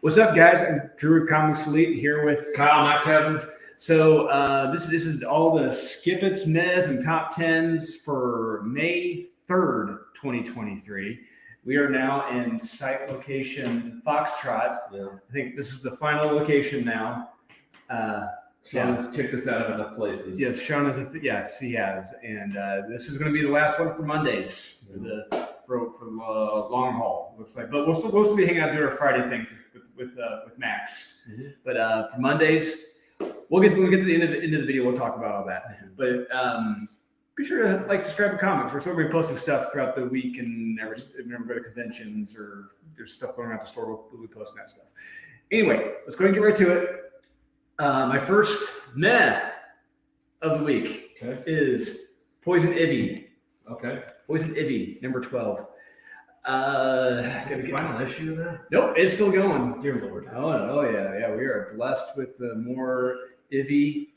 What's up, guys? I'm Drew with Comics Elite here with Kyle, not Kevin. So this is all the Skip It's, Mez, and Top 10s for May 3rd, 2023. We are now in site location Foxtrot. Yeah. I think this is the final location now. Sean has kicked us out of enough places. Yes, Sean has. Yes, he has. And this is going to be the last one for Mondays for the long haul. Looks like, but we're supposed to be hanging out doing our Friday thing with Max. Mm-hmm. But for Mondays, when we get to the end of the video, we'll talk about all that. Mm-hmm. But be sure to like, subscribe, and comment. We're still going to be posting stuff throughout the week, and remember go to conventions or there's stuff going around the store. We'll be posting that stuff. Anyway, let's go ahead and get right to it. My first meh of the week is Poison Ivy. Okay. Poison Ivy, number 12. Is that the final issue of that? Nope, it's still going. Dear Lord. Oh yeah. We are blessed with more Ivy.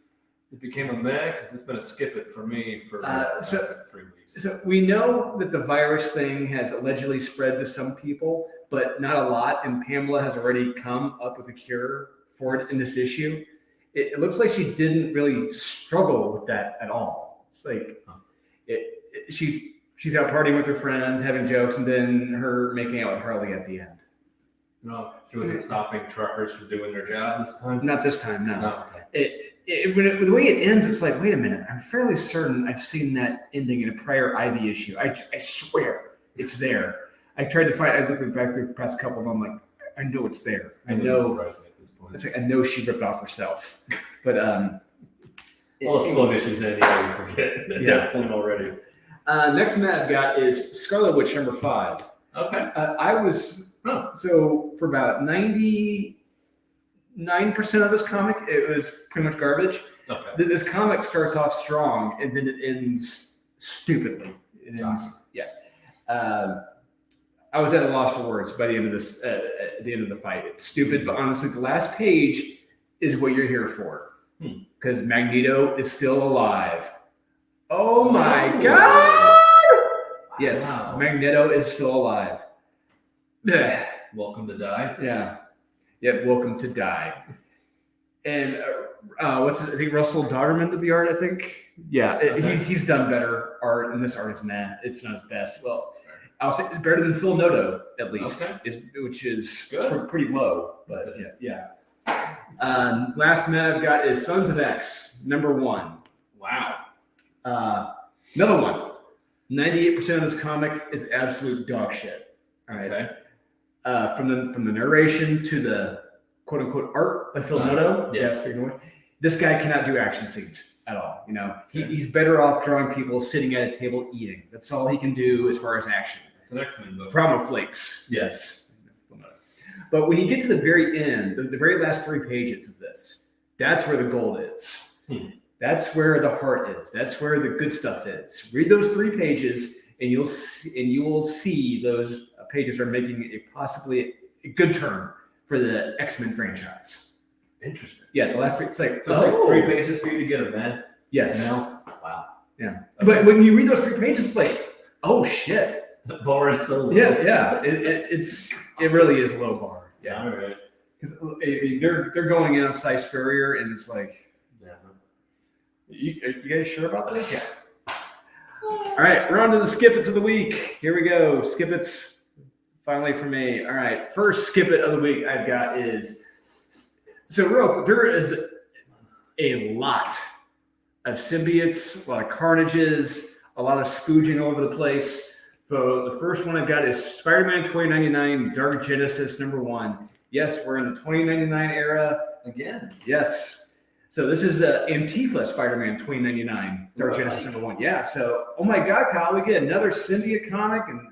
It became a meh because it's been a skip it for me for 3 weeks. So we know that the virus thing has allegedly spread to some people, but not a lot. And Pamela has already come up with a cure for it in this issue. It looks like she didn't really struggle with that at all. It's like she's out partying with her friends, having jokes, and then her making out with Harley at the end. No, she wasn't stopping truckers from doing their job this time? Not this time, no. Oh, okay. The way it ends, it's like, wait a minute. I'm fairly certain I've seen that ending in a prior Ivy issue. I swear it's there. I tried to find. I looked back through the past couple, and I'm like, I know it's there. I know. Surprised me at this point. It's like I know she ripped off herself, but well, it's 12 issues in. You forget at that point already. Next map I've got is Scarlet Witch number 5. Okay. So for about 99% of this comic, it was pretty much garbage. Okay. This comic starts off strong and then it ends stupidly. Yes. I was at a loss for words by the end of this. At the end of the fight, it's stupid, but honestly, the last page is what you're here for because Magneto is still alive. Oh my God! Yes, wow. Magneto is still alive. Welcome to die. Yeah. Welcome to die. And I think Russell Dodderman did the art. I think. Yeah, okay. He's done better art, and this art is meh. It's not his best. Well, I'll say it's better than Phil Noto at least, which is pretty low. But yeah. Last meh I've got is Sons of X number 1. Wow. Another one. 98% of this comic is absolute dog shit. All right. Okay. From the narration to the quote unquote art by Phil Noto. Yes. This guy cannot do action scenes at all. You know, he's better off drawing people sitting at a table eating. That's all he can do as far as action. It's an X-Men book. Drama flakes. Yes. But when you get to the very end, the very last 3 pages of this, that's where the gold is. That's where the heart is. That's where the good stuff is. Read those 3 pages, and you will see those pages are making possibly a good turn for the X-Men franchise. Interesting. Yeah, the last it's like it takes 3 pages for you to get a man. Yes. Now? Wow. Yeah. Okay. But when you read those 3 pages, it's like, oh shit. The bar is so low. Yeah. It really is a low bar. Yeah. All right. Because they're going in on Cy Spurrier, and it's like. You guys sure about this? Yeah. All right, we're on to the Skip It's of the week. Here we go. Skip It's finally for me. All right, first Skip It of the week I've got is there is a lot of symbiotes, a lot of carnages, a lot of spooging all over the place. So the first one I've got is Spider-Man 2099 Dark Genesis number 1. Yes, we're in the 2099 era again. Yes. So this is Antifa Spider-Man 2099 Dark Genesis number 1. Yeah. So, oh my God, Kyle, we get another symbiote comic, and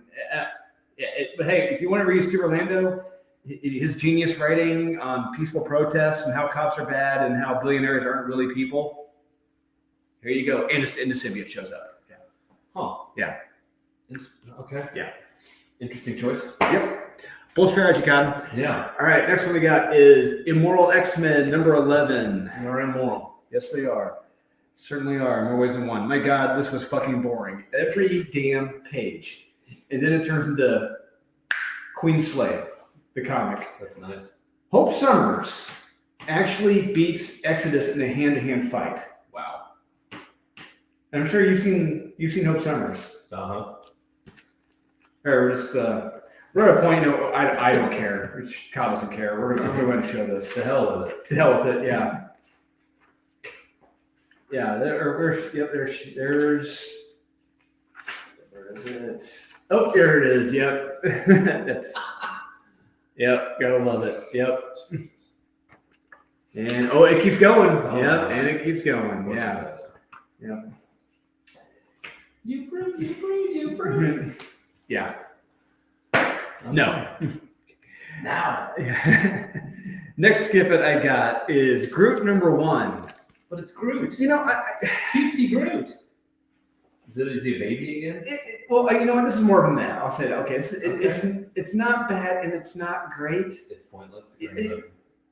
but hey, if you want to read Steve Orlando, his genius writing on peaceful protests and how cops are bad and how billionaires aren't really people, here you go. And the symbiote shows up. Yeah. Huh. Yeah. Okay. Yeah. Interesting choice. Yep. Full strategy, Con. Yeah. All right. Next one we got is Immoral X-Men number 11. They're immoral. Yes, they are. Certainly are. More ways than one. My God, this was fucking boring. Every damn page. And then it turns into Queen Slay, the comic. That's nice. Hope Summers actually beats Exodus in a hand-to-hand fight. Wow. And I'm sure you've seen Hope Summers. Uh-huh. Or just we're at a point, I don't care. Kyle doesn't care. We're gonna go ahead and show this. The hell with it. The hell with it, yeah. Yeah, where is it? Oh, there it is. Yep. Yep, gotta love it. Yep. And it keeps going. Yep, and it keeps going. Yeah. Yep. You prove. Yeah. No. Now. Next skip it I got is Groot #1. But it's Groot. It's cutesy Groot. Is he a baby again? This is more of a man. I'll say that. Okay, it's not bad and it's not great. It's pointless.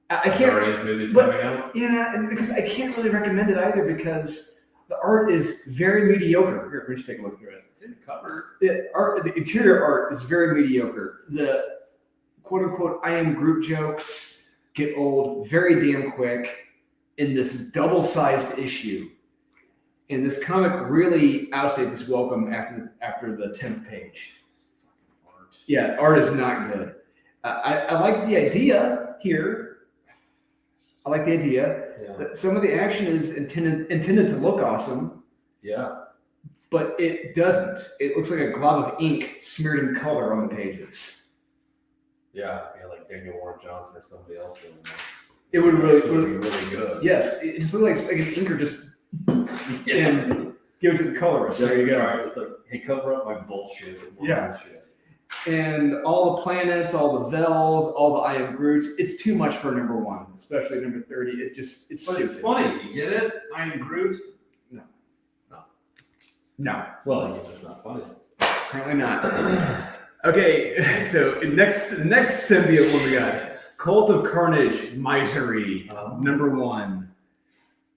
I can't. Guardians movies coming out. Yeah, and because I can't really recommend it either because the art is very mediocre. Here, we should take a look through it. It's in the cover. The interior art is very mediocre. The quote unquote "I am Groot" jokes get old very damn quick in this double-sized issue. And this comic really outstays its welcome after the 10th page. Art. Yeah, art is not good. I like the idea here. I like the idea. Yeah. Some of the action is intended to look awesome. Yeah. But it doesn't. It looks like a glob of ink smeared in color on the pages. Yeah, like Daniel Warren Johnson or somebody else doing this. It would be really good. Yes, it just looks like an inker just and give it to the colorist. There you go. It's like, hey, cover up my bullshit. Bullshit. And all the planets, all the Vels, all the I Am Groots, it's too much for #1, especially number 30. It's But stupid. it's funny. You get it? I Am Groot? No. Well, you're just not funny. Apparently not. Okay, so the next symbiote one we got is Cult of Carnage, Misery, #1.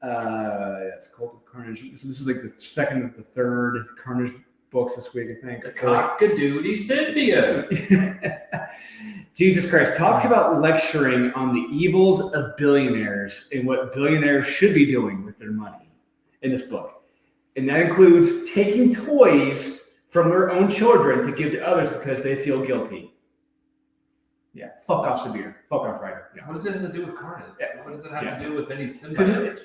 Yes, Cult of Carnage. So this is like the second of the third Carnage books this week, I think. The cock-a-doodle symbiote. Jesus Christ, talk about lecturing on the evils of billionaires and what billionaires should be doing with their money in this book. And that includes taking toys from their own children to give to others because they feel guilty. Yeah, fuck off, Sabir. Fuck off, Ryder. Yeah. What does it have to do with Carnage? Yeah. What does it have to do with any symbiote?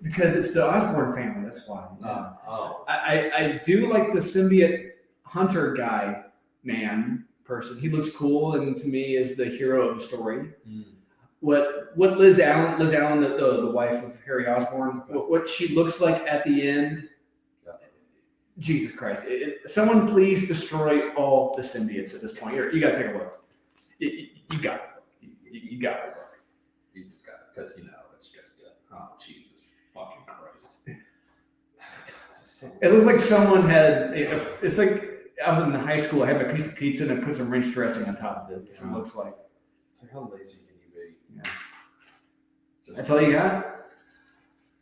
Because it's the Osborn family, that's why. Yeah. Oh. I do like the symbiote hunter guy, person. He looks cool and to me is the hero of the story. Mm. What Liz Allen, the wife of Harry Osborn, what she looks like at the end. Jesus Christ. Someone please destroy all the symbiotes at this point. You got to take a look. You got it. You got it. You just got it. Because, it's just, Jesus fucking Christ. It looks like someone had, it's like I was in high school, I had my piece of pizza and I put some ranch dressing on top of it. That's what it looks like. It's like, how lazy can you be? Yeah. That's all you got?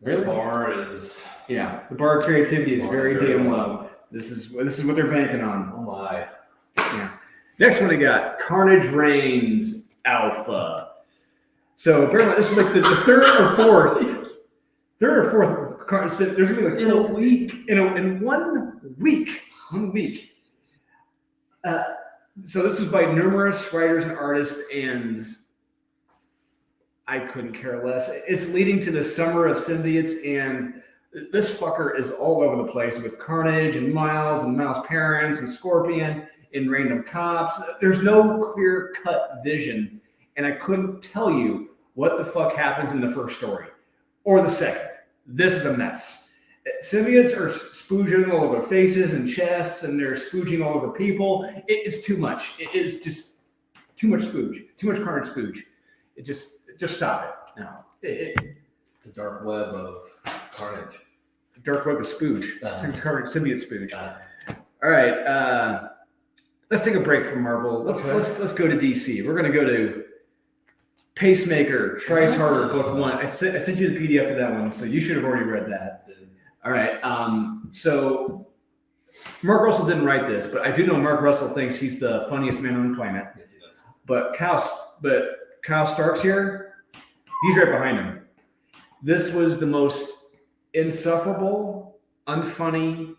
Really? The bar is... Yeah, the bar of creativity is very damn low. This is what they're banking on. Oh my. Yeah. Next one I got Carnage Reigns Alpha. So apparently this is like the third or fourth. So there's gonna be like in a week. In 1 week. 1 week. So this is by numerous writers and artists, and I couldn't care less. It's leading to the summer of symbiotes, and this fucker is all over the place with Carnage and Miles' parents and Scorpion and random cops. There's no clear-cut vision, and I couldn't tell you what the fuck happens in the first story or the second. This is a mess. Symbiotes are spooging all over their faces and chests, and they're spooging all over people. It's too much. It's just too much spooge. Too much Carnage spooge. Just stop it. No. It's a dark web of Carnage. Dark web of spooge. Carnage symbiote spooge. All right. Let's take a break from Marvel. Let's go to DC. We're gonna go to Pacemaker, Tries Harder, Book 1. I sent you the PDF to that one, so you should have already read that. All right. So Mark Russell didn't write this, but I do know Mark Russell thinks he's the funniest man on the planet. Yes, he does. But Kyle Starks here, he's right behind him. This was the most insufferable, unfunny,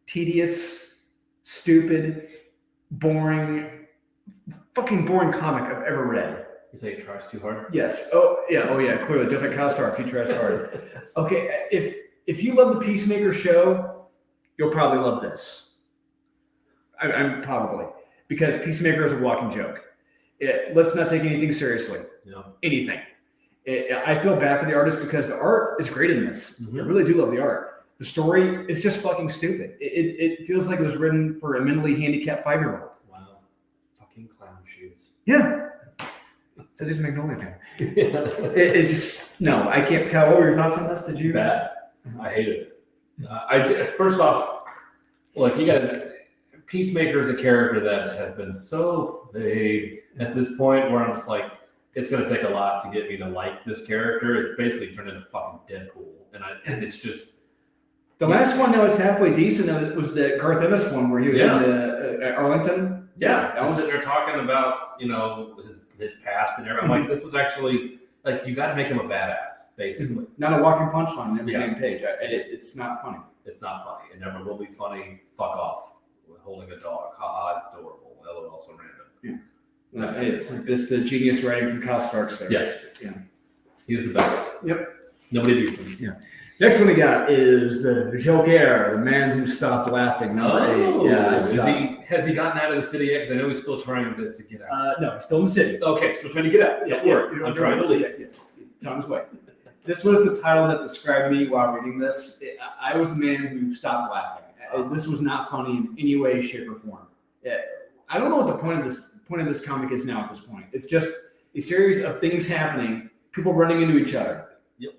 tedious, stupid, boring, fucking boring comic I've ever read. You say he tries too hard? Yes. Oh yeah. Clearly, just like Kyle Starks, he tries hard. Okay, if you love the Peacemaker show, you'll probably love this. I'm probably, because Peacemaker is a walking joke. Let's not take anything seriously. Yeah. Anything. I feel bad for the artist because the art is great in this. Mm-hmm. I really do love the art. The story is just fucking stupid. It feels like it was written for a mentally handicapped 5-year-old. Wow. Fucking clown shoes. Yeah. So just Magnolia fan. It just, no, I can't. Kyle, what were your thoughts on this? Did you? Bad. I hated it. First off, look, you got Peacemaker is a character that has been so played at this point where I'm just like, it's going to take a lot to get me to like this character. It's basically turned into fucking Deadpool, and it's just the last one that was halfway decent was the Garth Ennis one where he was in the Arlington. Yeah, just sitting there talking about his past and everything. I'm like, this was actually like, you got to make him a badass, basically. Not a walking punchline every damn page. It's not funny. It's not funny. It never will be funny. Fuck off. Holding a dog. Haha, adorable. LOL, so random. Yeah. It's like this, the genius writing from Kyle Starks there. Yes. Yeah. He was the best. Yep. Nobody beats him. Yeah. Next one we got is the Joker, the man who stopped laughing. Number 8. Yeah. Has he gotten out of the city yet? Because I know he's still trying to get out. No, he's still in the city. Okay, still trying to get out. Don't worry. I'm trying to leave. It's on his way. This was the title that described me while reading this. I was the man who stopped laughing. This was not funny in any way, shape, or form. I don't know what the point of this comic is now at this point. It's just a series of things happening, people running into each other. Yep.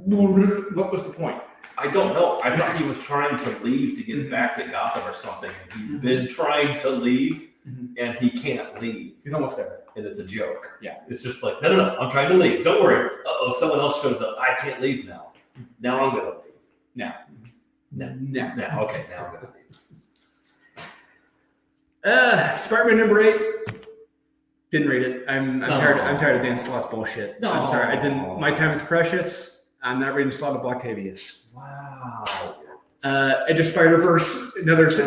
What was the point? I don't know. I thought he was trying to leave to get back to Gotham or something. He's been trying to leave, and he can't leave. He's almost there. And it's a joke. Yeah. It's just like, no, I'm trying to leave. Don't worry. Uh-oh, someone else shows up. I can't leave now. Now I'm going to leave. No. Okay, now I'm going to leave. Spider-Man number 8. Didn't read it. I'm tired of Dan Slott's bullshit. No. I'm sorry. I didn't. My time is precious. I'm not reading Slott of Octavius. Wow. Edge of Spider-Verse.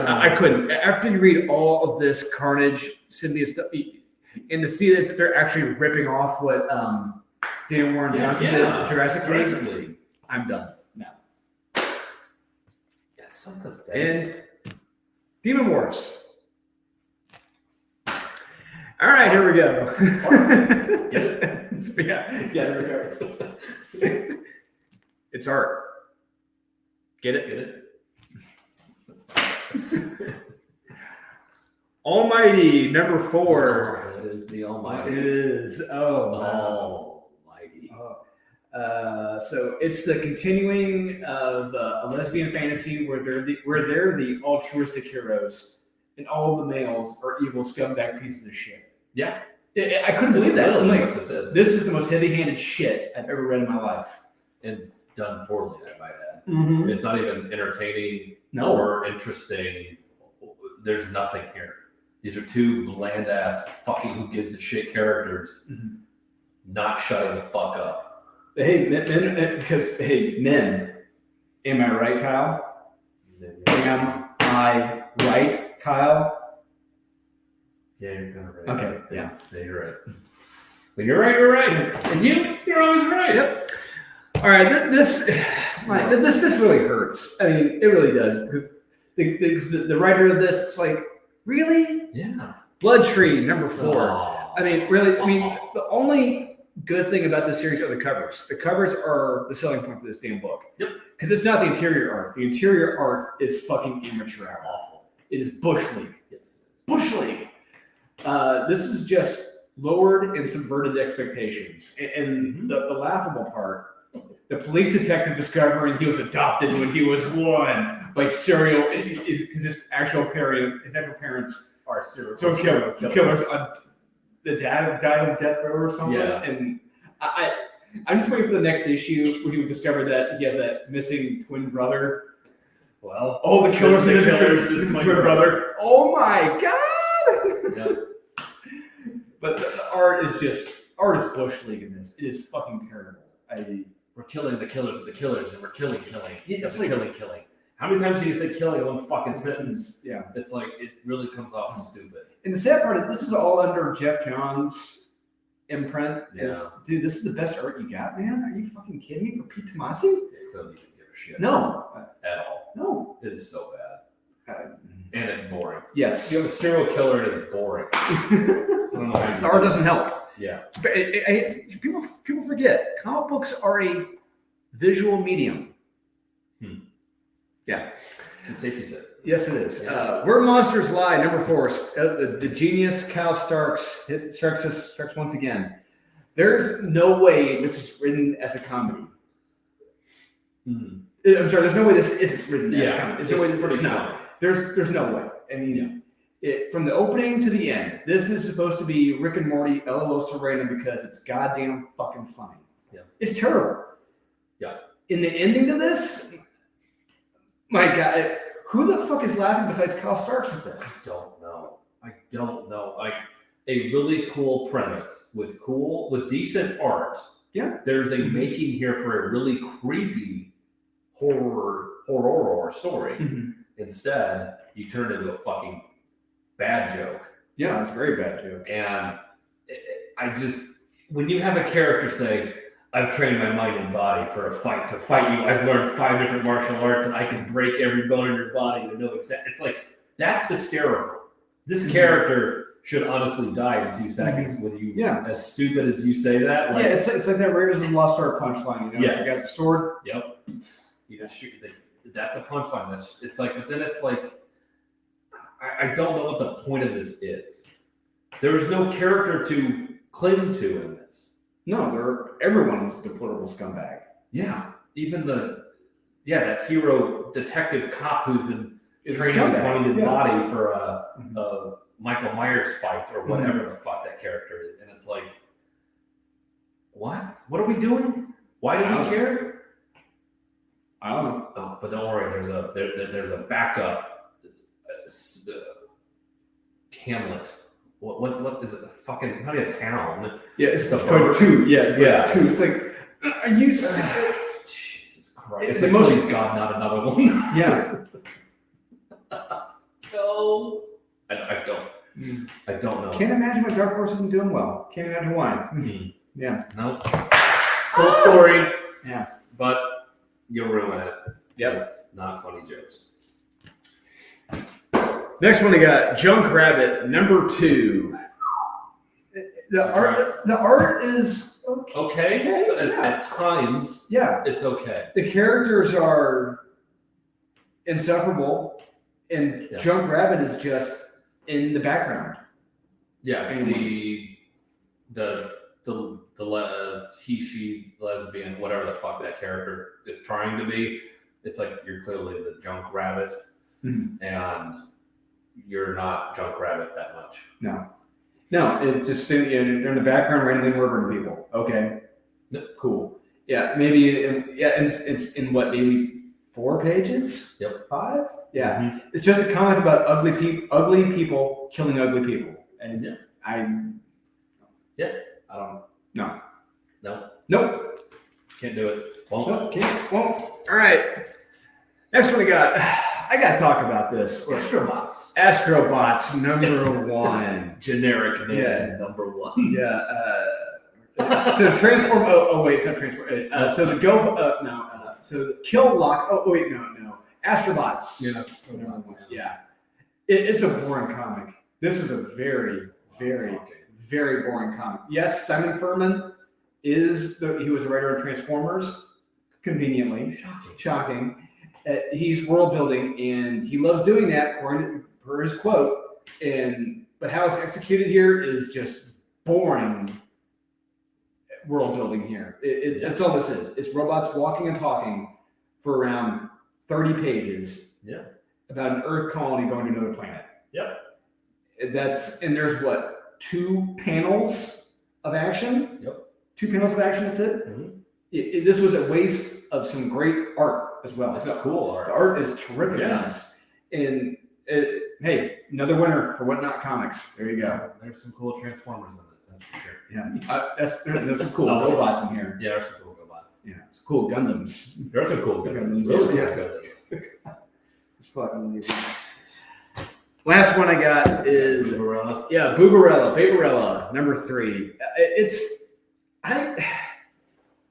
I couldn't. After you read all of this carnage, Sydney stuff, and to see that they're actually ripping off what Daniel Warren Johnson did in Jurassic League, I'm done now. That's so pathetic. And Demon Wars. All right, here we go. Get it? There we go. It's art. Get it? Almighty, number 4. It is the Almighty. It is. Oh, Almighty. So it's the continuing of a lesbian fantasy where they're the altruistic heroes, and all of the males are evil scumbag pieces of shit. Yeah. I couldn't believe that. What this is. This is the most heavy-handed shit I've ever read in my life. And done poorly, I might add. Mm-hmm. It's not even entertaining or interesting. There's nothing here. These are two bland-ass fucking who gives a shit characters not shutting the fuck up. Hey, men. Am I right, Kyle? Am I right, Kyle? Yeah, you're kind of right. Okay, yeah, you're right. When you're right, you're right. And you're always right. Yep. All right, this really hurts. I mean, it really does. The writer of this, it's like, really? Yeah. Blood Tree, number 4. Oh. I mean, really, the only good thing about this series are the covers. The covers are the selling point for this damn book. Yep. Because it's not the interior art. The interior art is fucking amateur hour. Awful. It is Bush League. Yes. Bush League. This is just lowered and subverted expectations. And the laughable part, the police detective discovering he was adopted when he was 1 by serial, because his actual parents are serial killers. The dad died on death row or something. Yeah. And I'm just waiting for the next issue when he would discover that he has a missing twin brother. Well, all the killers is twin brother. Oh my god! Yep. But the art is bush league in this. It is fucking terrible. We're killing the killers of the killers, and we're killing. Yeah, it's It's like- killing. How many times can you say killing in one fucking sentence? Yeah. It's like it really comes off stupid. And the sad part is this is all under Jeff Johns' imprint. Yeah. Dude, this is the best art you got, man. Are you fucking kidding me for Pete Tomasi? It clearly didn't give a shit. No. At all. No. It is so bad. And it's boring. Yes. You have a serial killer and it's boring. I don't know how you The art doesn't help. Yeah. But people forget comic books are a visual medium. Yeah. It's safe to say. Yes, it is. Where Monsters Lie, number 4. The genius Cal Starks strikes once again. There's no way this is written as a comedy. I'm sorry. There's no way this isn't written as a comedy. There's no way this is not. There's no way. I mean, from the opening to the end, this is supposed to be Rick and Morty, LOL Serena, because it's goddamn fucking funny. Yeah. It's terrible. Yeah. In the ending to this, my God, who the fuck is laughing besides Kyle Starks with this? I don't know. Like a really cool premise with decent art. Yeah. There's a making here for a really creepy horror story. Mm-hmm. Instead, you turn it into a fucking bad joke. Yeah, it's a very bad joke. And when you have a character say, I've trained my mind and body for a fight to fight you. I've learned 5 different martial arts and I can break every bone in your body to know exactly. It's like, that's hysterical. This character should honestly die in 2 seconds when you, as stupid as you say that. Like, it's like that Raiders of the Lost Ark punchline. You know, Yes. you got the sword. Yep. You just shoot. That's a punchline. It's like, but then it's like, I don't know what the point of this is. There is no character to cling to in this. No, everyone's a deplorable scumbag. Yeah, even that hero detective cop who's been training his mind and body for a Michael Myers fight or whatever the fuck that character is, and it's like, what? What are we doing? Why do we care? I don't know. Oh, but don't worry. There's a backup Hamlet. What is it? It's not even a town. Yeah, it's a code 2. Yeah, 2. It's like, are you? Jesus Christ! It's It's the like, most- please God, not another one. Yeah. No. I don't know. Can't imagine why Dark Horse isn't doing well. Can't imagine why. Yeah. No. Cool story. Yeah. But you'll ruin it. Yep. With not funny jokes. Next one, we got Junk Rabbit, number 2. The art is Okay. So at times, yeah. it's okay. The characters are insufferable, and Junk Rabbit is just in the background. Yes. Anyway. The he, she, lesbian, whatever the fuck that character is trying to be. It's like you're clearly the Junk Rabbit, and you're not Junk Rabbit that much. No, it's just you're in the background randomly murdering people. Okay, cool. Yeah, maybe. It's in what, maybe 4 pages? Yep. 5? Yeah. It's just a comic about ugly people killing ugly people, and I don't. No. Nope. Can't do it. Won't. Nope. Can't. Won't. All right. Next one we got. I got to talk about this. Astrobots number 1. Generic name Yeah. number 1. Yeah. So transform. Oh wait, it's not transform. So the go. No. So the kill lock. Oh wait, no. Astrobots. Yeah. It's a boring comic. This was a very, very, very boring comic. Yes, Simon Furman he was a writer on Transformers. Conveniently, shocking. He's world building, and he loves doing that, according to his quote. But how it's executed here is just boring world building here. That's all this is. It's robots walking and talking for around 30 pages. Yeah. About an Earth colony going to another planet. Yep. And there's what, 2 panels of action? Yep. 2 panels of action. That's it. Mm-hmm. This was a waste of some great art as well. It's cool art. The art is terrific. Yeah. Nice. And hey, another winner for What Not Comics. There you go. There's some cool Transformers in this. That's for sure. Yeah, there's some cool robots in here. Yeah, there's some cool robots. Yeah, some cool Gundams. There are some cool Gundams. Gundams, Really cool yeah. Gundams. It's fucking amazing. Last one I got is Barbarella. Babarella, number 3.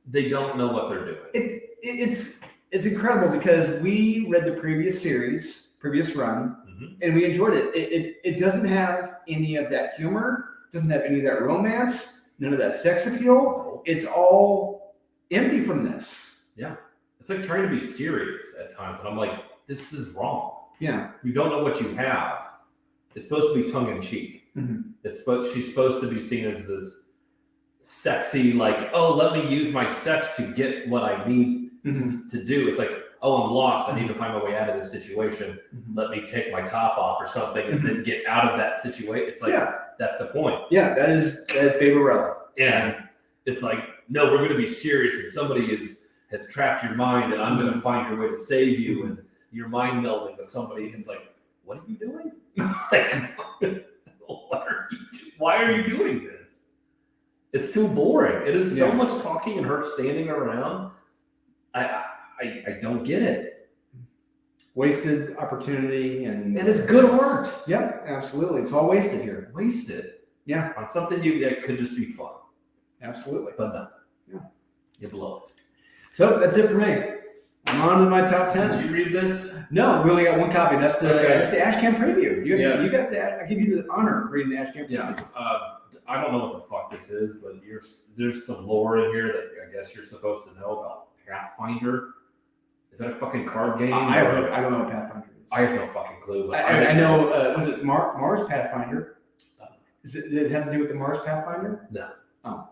They don't know what they're doing. It's incredible because we read the previous run, and we enjoyed it. It doesn't have any of that humor, doesn't have any of that romance, none of that sex appeal. It's all empty from this. Yeah. It's like trying to be serious at times, and I'm like, this is wrong. Yeah. You don't know what you have. It's supposed to be tongue in cheek. She's supposed to be seen as this sexy, like, oh, let me use my sex to get what I need to do. It's like, oh, I'm lost. I need to find my way out of this situation. Let me take my top off or something and then get out of that situation. It's like, that's the point. Yeah, that is Babarella. And it's like, no, we're going to be serious, and somebody has trapped your mind, and I'm going to find your way to save you, and you're mind melding with somebody. It's like, what are you doing? Like, why are you doing this? It's too boring. It is so much talking and her standing around. I don't get it. Wasted opportunity and it's good art. Yep, absolutely. It's all wasted here. Wasted. Yeah. On something that could just be fun. Absolutely. But no. Yeah. You blow it. So that's it for me. I'm on to my top 10. Did you read this? No, we only got one copy. That's the Ashcan preview. You got that. I give you the honor of reading the Ashcan preview. Yeah. I don't know what the fuck this is, but there's some lore in here that I guess you're supposed to know about Pathfinder. Is that a fucking card game? I don't know what Pathfinder is. I have no fucking clue. But I know. Was it Mars Pathfinder? Is it have to do with the Mars Pathfinder? No. Oh.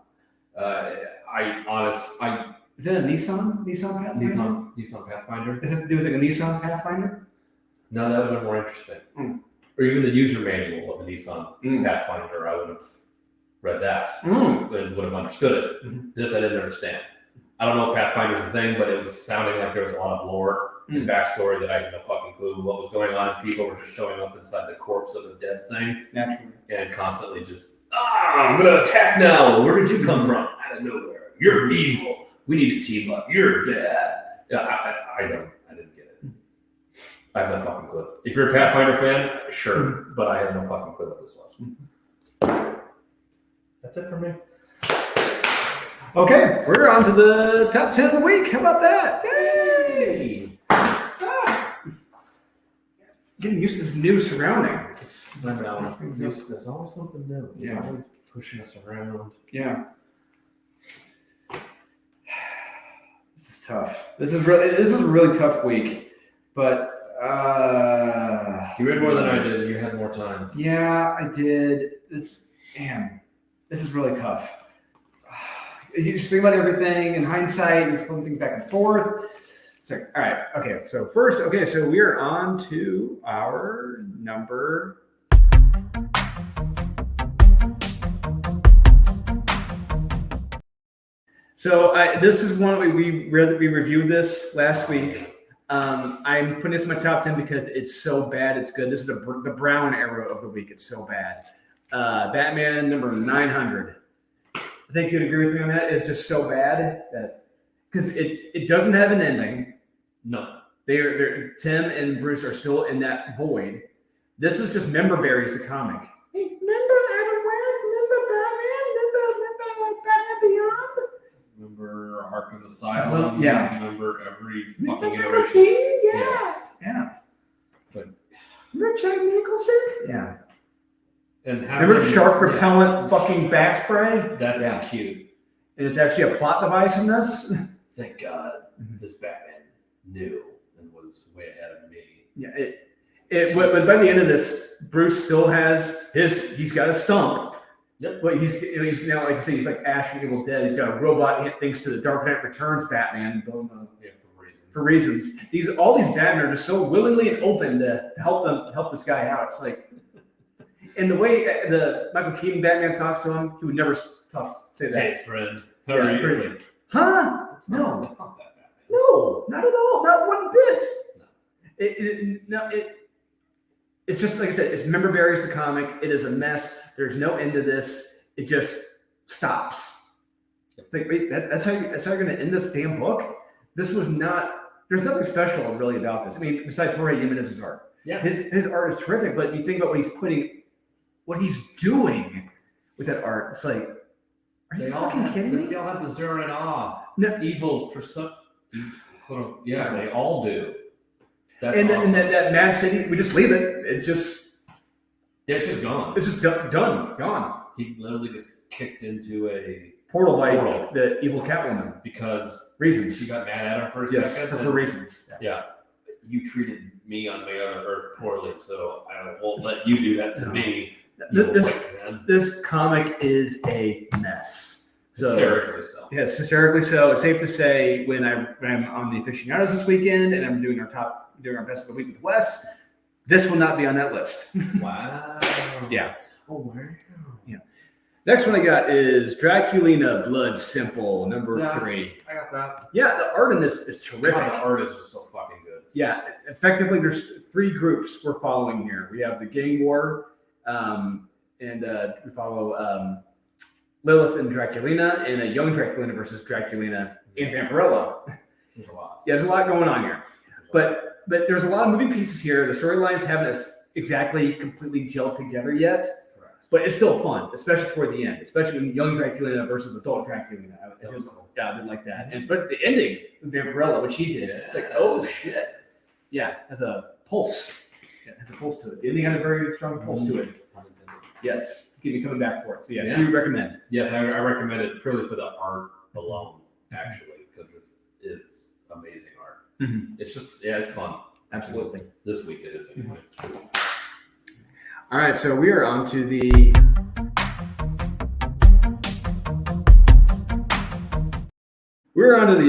Is it a Nissan Pathfinder? Nissan Pathfinder? Does it have to do with like a Nissan Pathfinder? No, that would have been more interesting. Or even the user manual of a Nissan Pathfinder, I would have read that and would have understood it. This I didn't understand. I don't know if Pathfinder's a thing, but it was sounding like there was a lot of lore and backstory that I had no fucking clue what was going on, and people were just showing up inside the corpse of a dead thing. Naturally. And constantly just, I'm going to attack now. Where did you come from? Out of nowhere. You're evil. We need to team up. You're bad. Yeah, I didn't get it. I have no fucking clue. If you're a Pathfinder fan, sure, but I had no fucking clue what this was. That's it for me. Okay, we're on to the top 10 of the week. How about that? Yay! Getting used to this new surrounding. I know. There's always something new. Yeah. Always pushing us around. Yeah. This is tough. This is a really tough week. But you read more than I did. You had more time. Yeah, I did. This is really tough. You just think about everything in hindsight and pulling things back and forth. It's like, all right, okay. So so we are on to our number. So this is one we reviewed this last week. I'm putting this in my top 10 because it's so bad it's good. This is the Brown era of the week. It's so bad. Batman number 900. I think you'd agree with me on that. It's just so bad that because it doesn't have an ending. No. They're Tim and Bruce are still in that void. This is just Member Berries, the comic. Hey, remember Adam West? Remember Batman? Remember Batman Beyond? Remember Arkham Asylum? Yeah. Remember every fucking iteration? Yes. Yeah. It's like, remember Jack Nicholson? Yeah. And remember shark repellent fucking back spray? That's cute. And it's actually a plot device in this. Thank God this Batman knew and was way ahead of me. Yeah. But by the end of this, Bruce still has he's got a stump. Yep. But he's now, like I say, he's like Ash from Evil Dead. He's got a robot thanks to the Dark Knight Returns Batman. For reasons. All these Batmen are just so willingly and open to help this guy out. It's like, and the way the Michael Keaton Batman talks to him, he would never say that. Hey, friend. How are you? Like, huh? No. It's not that Batman. No, not at all. Not one bit. No. It's just, like I said, it's Member Berries, the comic. It is a mess. There's no end to this. it just stops. It's like, wait, that's how you're going to end this damn book? This was not. There's nothing special really about this. I mean, besides Jorge Jimenez's art. Yeah. His art is terrific, but you think about what he's doing with that art. It's like, are you fucking kidding me? They all have the zero and awe. No. Evil. Yeah, they all do. That's and awesome. And that Mad City, we just leave it. It's just. Yeah, it's just gone. It's just done, gone. He literally gets kicked into a portal by the evil Catwoman because reasons. She got mad at him for a yes, second. For reasons. Yeah. You treated me on my other Earth poorly, so I won't let you do that to me. This comic is a mess. Hysterically so. Yes, hysterically so. It's safe to say when I'm on the aficionados this weekend and I'm doing our best of the week with Wes, this will not be on that list. Wow. Yeah. Oh wow. Yeah. Next one I got is Draculina Blood Simple, number 3. I got that. Yeah, the art in this is terrific. God, the art is just so fucking good. Yeah, effectively, there's 3 groups we're following here. We have the gang war, and we follow Lilith and Draculina, and a young Draculina versus Draculina and Vampirella. There's a lot. Yeah, there's a lot going on here. But there's a lot of moving pieces here. The storylines haven't exactly completely gelled together yet. Correct. But it's still fun, especially toward the end, especially when young Draculina versus adult Draculina. That was cool. Yeah, I did like that. And but the ending with Vampirella, what she did, it's like, oh shit. Yeah, has a pulse. Yeah, has a pulse to it. The ending has a very strong pulse to it. Yes, to keep me coming back for it. So yeah, do you recommend? Yes, I recommend it purely for the art alone, actually, because this is amazing art. Mm-hmm. It's just, it's fun. Absolutely. This week it is anyway. All right, so we are on to the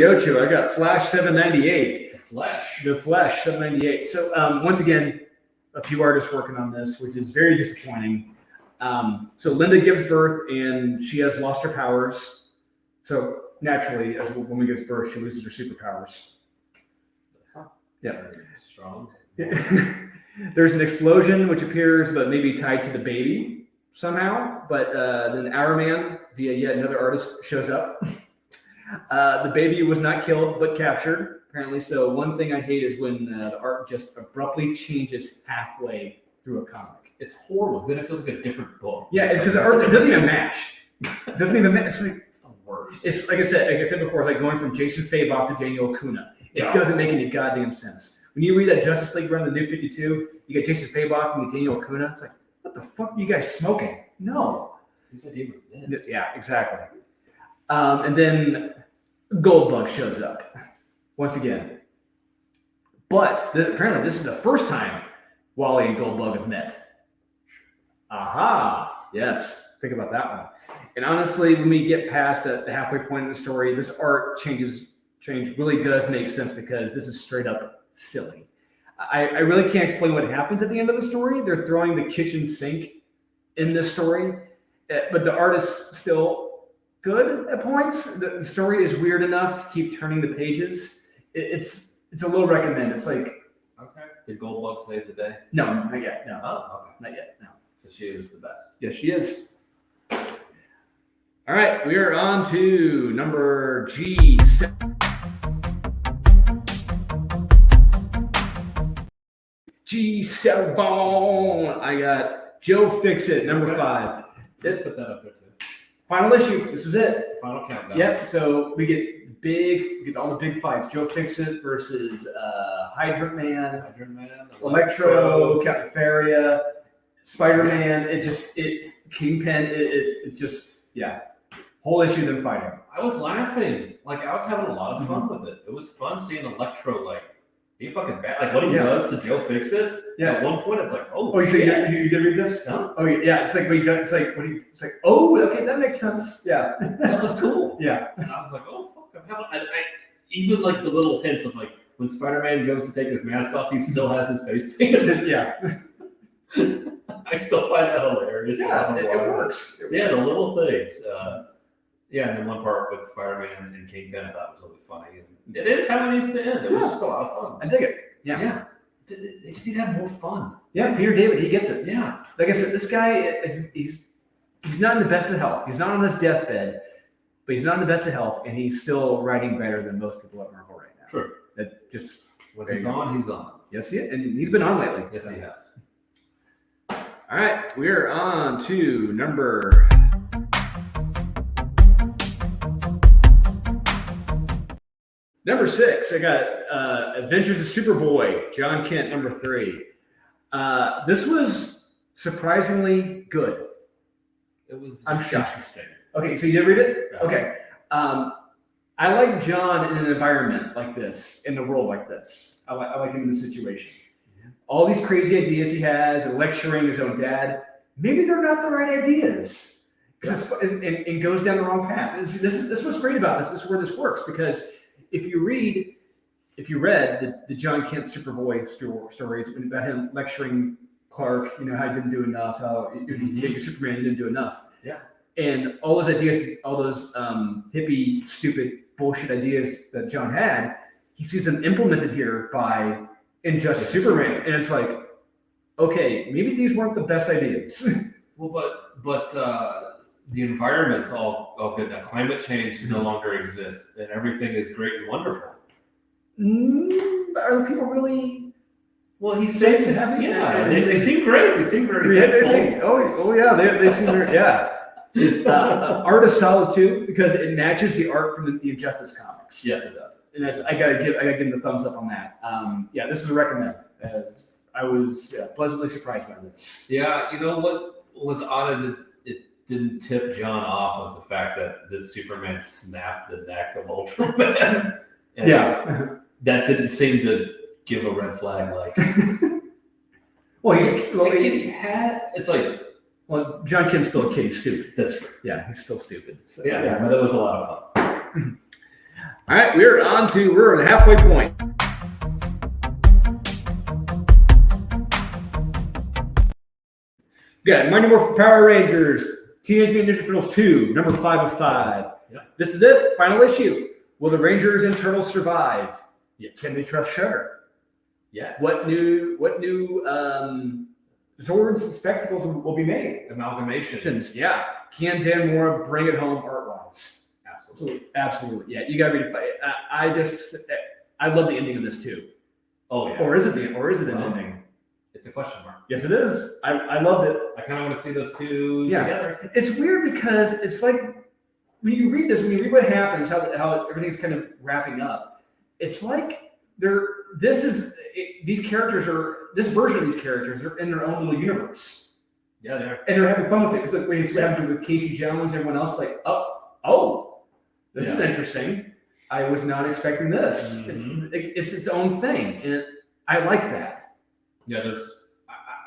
Ocho. I got Flash 798. The Flash 798. So once again, a few artists working on this, which is very disappointing. So Linda gives birth and she has lost her powers. So naturally, as a woman gives birth, she loses her superpowers. Yeah. Strong. There's an explosion which appears, but maybe tied to the baby somehow. But then Our Man, via yet another artist, shows up. The baby was not killed, but captured, apparently. So one thing I hate is when the art just abruptly changes halfway through a comic. It's horrible. Then it feels like a different book. Yeah, because the art doesn't even match. It doesn't even match. It's the worst. It's like I said before, it's like going from Jason Fabok to Daniel Acuna. It doesn't make any goddamn sense. When you read that Justice League run, the New 52, you get Jason Fabok and you get Daniel Acuna. It's like, what the fuck are you guys smoking? No. Whose idea was this? Yeah, exactly. And then Goldbug shows up once again. But apparently this is the first time Wally and Goldbug have met. Aha. Yes. Think about that one. And honestly, when we get past the halfway point of the story, this art change really does make sense because this is straight up silly. I really can't explain what happens at the end of the story. They're throwing the kitchen sink in this story, but the art is still good at points. The story is weird enough to keep turning the pages. It's a little recommend. It's like, okay. Did Goldbug save the day? No, not yet. No. Oh, okay. Not yet. No. Because she is the best. Yes, she is. All right, we are on to number G7. G7. I got Joe Fixit, number 5. Put that up there too. Final issue. This is it. It's the final countdown. Yep. So we get all the big fights. Joe Fixit versus Hydrant Man, Electro, Captain Faria, Spider-Man. It's Kingpin. It's just whole issue them fighting. I was laughing. Like I was having a lot of fun with it. It was fun seeing Electro be fucking bad. Like what he does to Joe Fixit. Yeah. At one point, it's like, oh. You did read this? No. Oh yeah. It's like when he does. It's like oh, okay, that makes sense. Yeah. That was cool. Yeah. And I was like, oh fuck, I'm having. I even like the little hints of like when Spider-Man goes to take his mask off, he still has his face painted. Yeah. I still find that hilarious. Yeah, it works. The little things. And then one part with Spider-Man and Kingpin I thought was really funny. And it ends how it needs to end. It was just a lot of fun. I dig it. Yeah. They just need to have more fun. Yeah, Peter David, he gets it. Yeah. Like I said, this guy he's he's not in the best of health. He's not on his deathbed, but he's not in the best of health, and he's still writing better than most people at Marvel right now. Sure. That just when he's on, he's on. Yes, he is. And he's been on lately. Yes, he has. All right, we're on to number 6. I got Adventures of Superboy, John Kent, number 3. This was surprisingly good. It was I'm shocked. interesting. Okay, so you did read it? Yeah. Okay. I like John in an environment like this, in a world like this. I like him in this situation. All these crazy ideas he has, and lecturing his own dad, maybe they're not the right ideas. And goes down the wrong path. This is what's great about this. This is where this works, because if you read the John Kent Superboy stories about him lecturing Clark, how he didn't do enough, how you're Superman, he didn't do enough. Yeah. And all those ideas, all those hippie, stupid, bullshit ideas that John had, he sees them implemented here by Injustice Superman. And it's like, okay, maybe these weren't the best ideas. Well, but the environment's all good now. Climate change no longer exists, and everything is great and wonderful. Are the people really? Well, he says, yeah, they seem great. They seem very thankful. Oh yeah, they seem very, yeah. Art is solid too, because it matches the art from the Injustice comics. Yes, it does. And I gotta give him the thumbs up on that. Yeah, this is a recommend. I was pleasantly surprised by this. Yeah, you know what was odd? It didn't tip John off was the fact that this Superman snapped the neck of Ultraman. Yeah, that didn't seem to give a red flag. Like, it's like. Well, John Kent's still a kid. He's stupid. That's true. Yeah, he's still stupid. So, yeah, but it was a lot of fun. All right, we're at the halfway point. We got Mighty Morphin Power Rangers, Teenage Mutant Ninja Turtles 2, number 5 of 5. Yeah. This is it, final issue. Will the Rangers and Turtles survive? Yeah. Can they trust Shredder? Yes. What new Zords and spectacles will be made? Amalgamations. Yeah. Can Dan Mora bring it home art-wise? Absolutely. Yeah, you gotta read it. I love the ending of this too. Oh yeah. Or is it an ending? It's a question mark. Yes, it is. I loved it. I kind of want to see those two together. It's weird because it's like when you read what happens, how everything's kind of wrapping up. It's like these characters are. This version of these characters are in their own little universe. Yeah, they are. And they're having fun with it. Because when it's happening with Casey Jones, everyone else like, this is interesting. I was not expecting this. Mm-hmm. It's its own thing. And I like that. Yeah,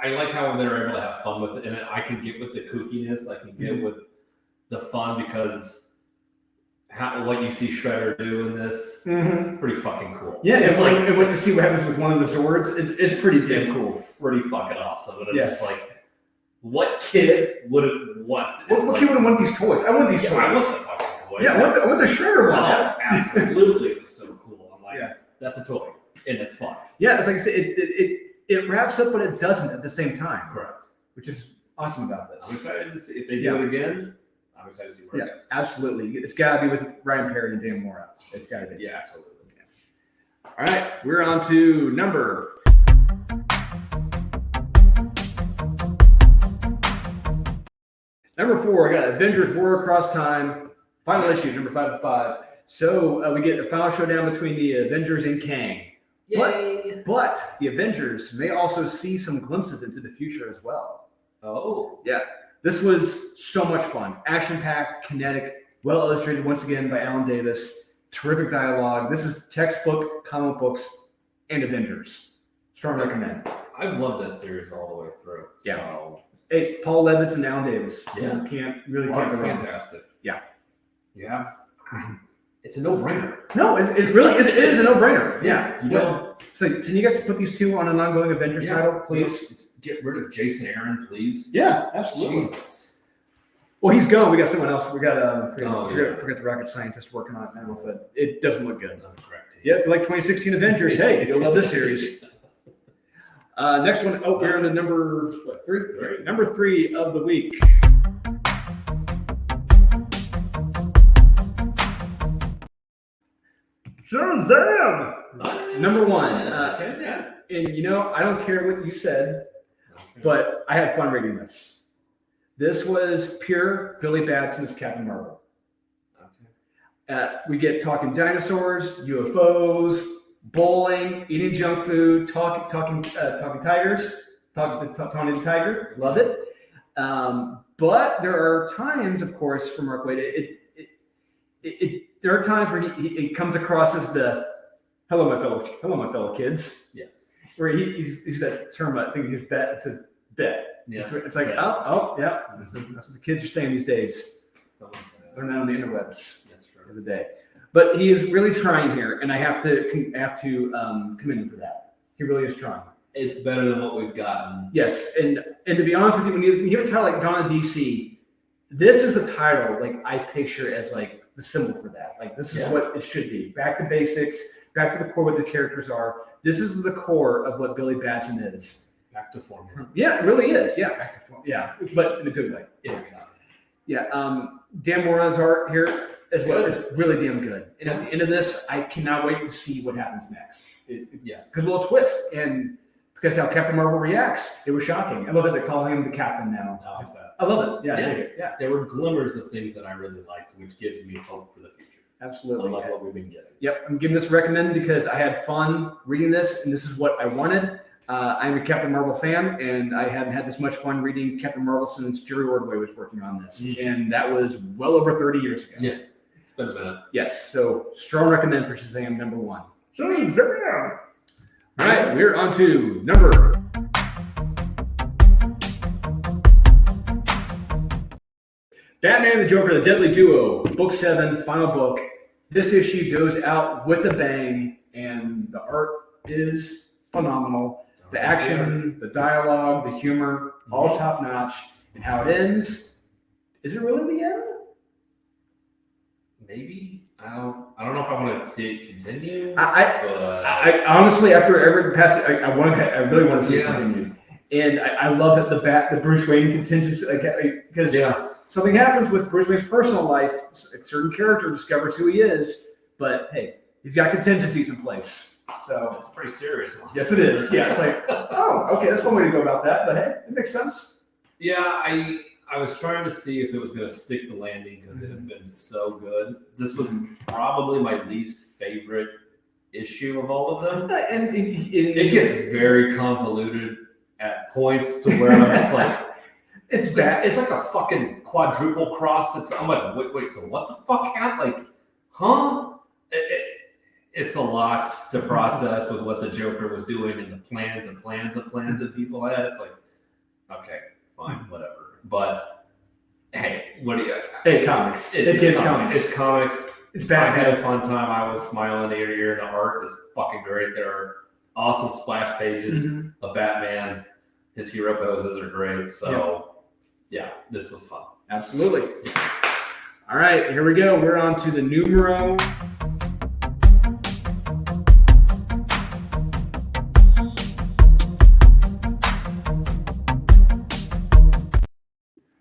I like how they're able to have fun with it. And I can get with the kookiness. I can get with the fun because what you see Shredder do in this is pretty fucking cool. Yeah, it's and when you see what happens with one of the Zords, it's pretty damn cool. Pretty fucking awesome. And it's just like, what kid wouldn't want this? What kid wouldn't want these toys? I want these toys. I want the fucking toy. Yeah, I want the Shredder one. Absolutely. It was so cool. I'm like, that's a toy. And it's fun. Yeah, it's like I said, it wraps up, but it doesn't at the same time. Correct. Which is awesome about this. I'm excited to see if they do it again. I'm excited to see where it goes. Absolutely. It's got to be with Ryan Perry and Dan Mora. It's got to be. Yeah, absolutely. Yeah. All right, we're on to number 4. I got Avengers War Across Time, final issue, number 5 of 5. So we get a final showdown between the Avengers and Kang. Yay! But the Avengers may also see some glimpses into the future as well. Oh. Yeah. This was so much fun. Action-packed, kinetic, well illustrated once again by Alan Davis. Terrific dialogue. This is textbook, comic books, and Avengers. Strong recommend. I've loved that series all the way through. Yeah. So. Hey, Paul Levitz and Alan Davis. Yeah. Can't go wrong. Fantastic. Yeah. You have. It's a no-brainer. No, it really is. It is a no-brainer. Yeah. You know. So can you guys put these two on an ongoing Avengers title, please? Get rid of Jason Aaron, please. Yeah, absolutely. Jesus. Well, he's gone. We got someone else. We got forget the rocket scientist working on it now, but it doesn't look good. Correct. Yeah, if you like 2016 Avengers, hey, you'll love this series. Next one. We're on to number 3. Number 3 of the week. Shazam! Number one. Okay, yeah. And I don't care what you said, but I had fun reading this. This was pure Billy Batson's Captain Marvel. We get talking dinosaurs, UFOs, bowling, eating junk food, talking tigers, talking tiger. Love it. But there are times, of course, from Mark Waid, there are times where he comes across as the hello my fellow kids. Yes. Where he's that term, I think he's bet. It's a bet. Yeah. It's like, oh, yeah. That's what the kids are saying these days. They're not on the interwebs. That's true. For the day. But he is really trying here, and I have to commend him for that. He really is trying. It's better than what we've gotten. Yes, and to be honest with you, when you have a title like Dawn of DC, this is a title like I picture as like the symbol for that. Like this is what it should be. Back to basics, back to the core what the characters are. This is the core of what Billy Batson is. Back to formula. Yeah, it really is. Yeah, back to formula. Yeah, but in a good way. Yeah. Dan Moran's art here as well is really damn good. And at the end of this, I cannot wait to see what happens next. Yes. Because a little twist. And because how Captain Marvel reacts, it was shocking. I love that they're calling him the Captain now. I like that. I love it. Yeah. There were glimmers of things that I really liked, which gives me hope for the future. Absolutely. I like what we've been getting. Yep. I'm giving this a recommend because I had fun reading this, and this is what I wanted. I'm a Captain Marvel fan, and I haven't had this much fun reading Captain Marvel since Jerry Ordway was working on this. And that was well over 30 years ago. Yeah. It's been a minute. Yes. So strong recommend for Shazam number one. Shazam! All right. We're on to number. Batman and the Joker, The Deadly Duo, Book 7, final book. This issue goes out with a bang, and the art is phenomenal. The action, the dialogue, the humor, all top notch. And how it ends, is it really the end? Maybe. I don't know if I want to see it continue. I honestly, after every past, I really want to see it continue. And I love that the Bruce Wayne contingency, because something happens with Bruce Wayne's personal life. A certain character discovers who he is, but hey, he's got contingencies in place. So it's pretty serious. Yes, it is. Yeah, it's like, oh, okay, that's one way to go about that. But hey, it makes sense. Yeah, I was trying to see if it was going to stick the landing because it has been so good. This was probably my least favorite issue of all of them. And it gets very convoluted at points to where I'm just like, it's bad. It's like a fucking quadruple cross. I'm like, wait, so what the fuck happened? Like, huh? It's a lot to process with what the Joker was doing and the plans that people had. It's like, okay, fine, whatever. But hey, what do you? Hey, comics. It's comics. It's comics. It's bad. I had a fun time. I was smiling ear to ear. The art is fucking great. There are awesome splash pages of Batman. His hero poses are great. So yeah, this was fun. Absolutely. All right, here we go. We're on to the numero.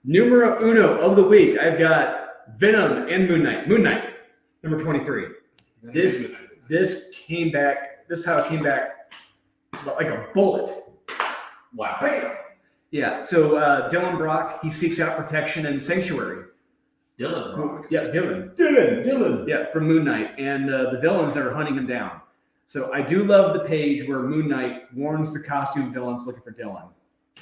Numero uno of the week. I've got Venom and Moon Knight. Moon Knight, number 23. This came back. This is how it came back, like a bullet. Wow. Bam. Yeah. So Dylan Brock, he seeks out protection in Sanctuary. Dylan Brock. Yeah, Dylan. Yeah, from Moon Knight and the villains that are hunting him down. So I do love the page where Moon Knight warns the costume villains looking for Dylan.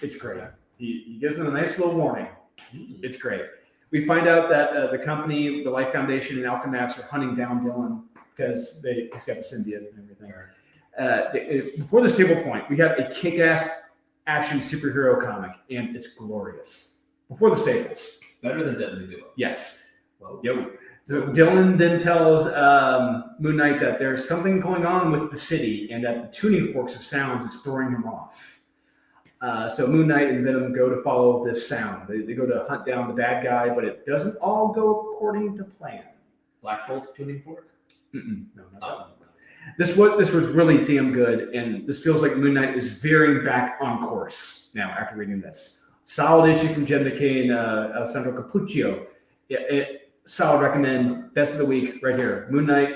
It's great. He gives them a nice little warning. It's great. We find out that the company, the Life Foundation and Alchemax are hunting down Dylan because he's got the symbiote and everything. Before the stable point, we have a kick-ass action superhero comic, and it's glorious. Before the stables. Better than Deadly Duo. Yes. Whoa. Yo. So Dylan then tells Moon Knight that there's something going on with the city and that the tuning forks of sounds is throwing him off. So Moon Knight and Venom go to follow this sound. They go to hunt down the bad guy, but it doesn't all go according to plan. Black Bolt's tuning fork? No, not that one. This was really damn good, and this feels like Moon Knight is veering back on course now after reading this. Solid issue from Jed McKay and Alessandro Capuccio. Solid recommend. Best of the week right here. Moon Knight,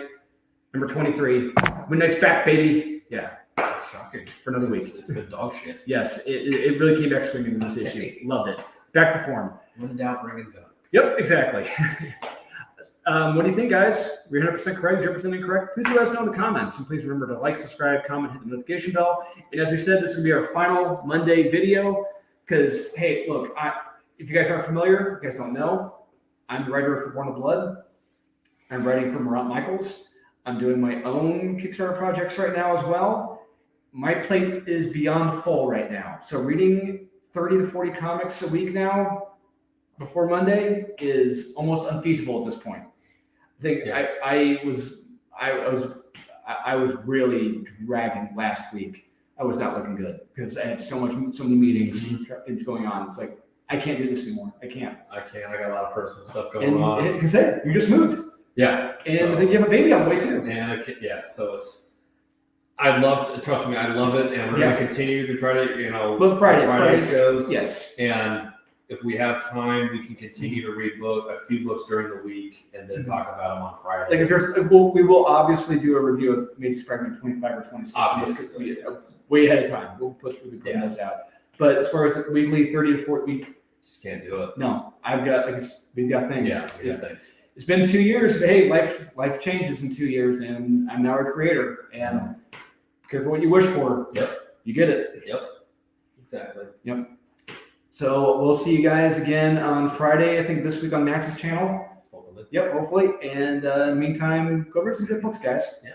Number 23. Midnight's back, baby. Yeah. Shocking. For another week. It's been dog shit. Yes, it really came back swinging in this issue. Loved it. Back to form. When in doubt, bring in venom. Yep, exactly. What do you think, guys? We're 100% correct, 0% incorrect? Please let us know in the comments. And please remember to like, subscribe, comment, hit the notification bell. And as we said, this is going to be our final Monday video. Because, hey, look, if you guys aren't familiar, you guys don't know, I'm the writer for Born of Blood. I'm writing for Morant Michaels. I'm doing my own Kickstarter projects right now as well. My plate is beyond full right now. So reading 30 to 40 comics a week now before Monday is almost unfeasible at this point. I think I was really dragging last week. I was not looking good because I had so many meetings going on. It's like, I can't do this anymore. I can't. I got a lot of personal stuff going on. Because hey, you just moved. Yeah. And I think you have a baby on the way too. And so I'd love to, trust me, I love it. And we're going to continue to try to, But Fridays shows. Yes. And if we have time, we can continue to read a few books during the week and then talk about them on Friday. Like if there's, we will obviously do a review of Macy's Fragment 25 or 26. Obviously. Way ahead of time. We'll be putting those out. But as far as weekly, 30 to 40 week, just can't do it. No, we've got things. Yeah, we got things. It's been 2 years, but hey, life changes in 2 years, and I'm now a creator. And careful what you wish for. Yep. You get it. Yep. Exactly. Yep. So we'll see you guys again on Friday, I think this week on Max's channel. Hopefully. Yep, hopefully. And in the meantime, go read some good books, guys. Yeah.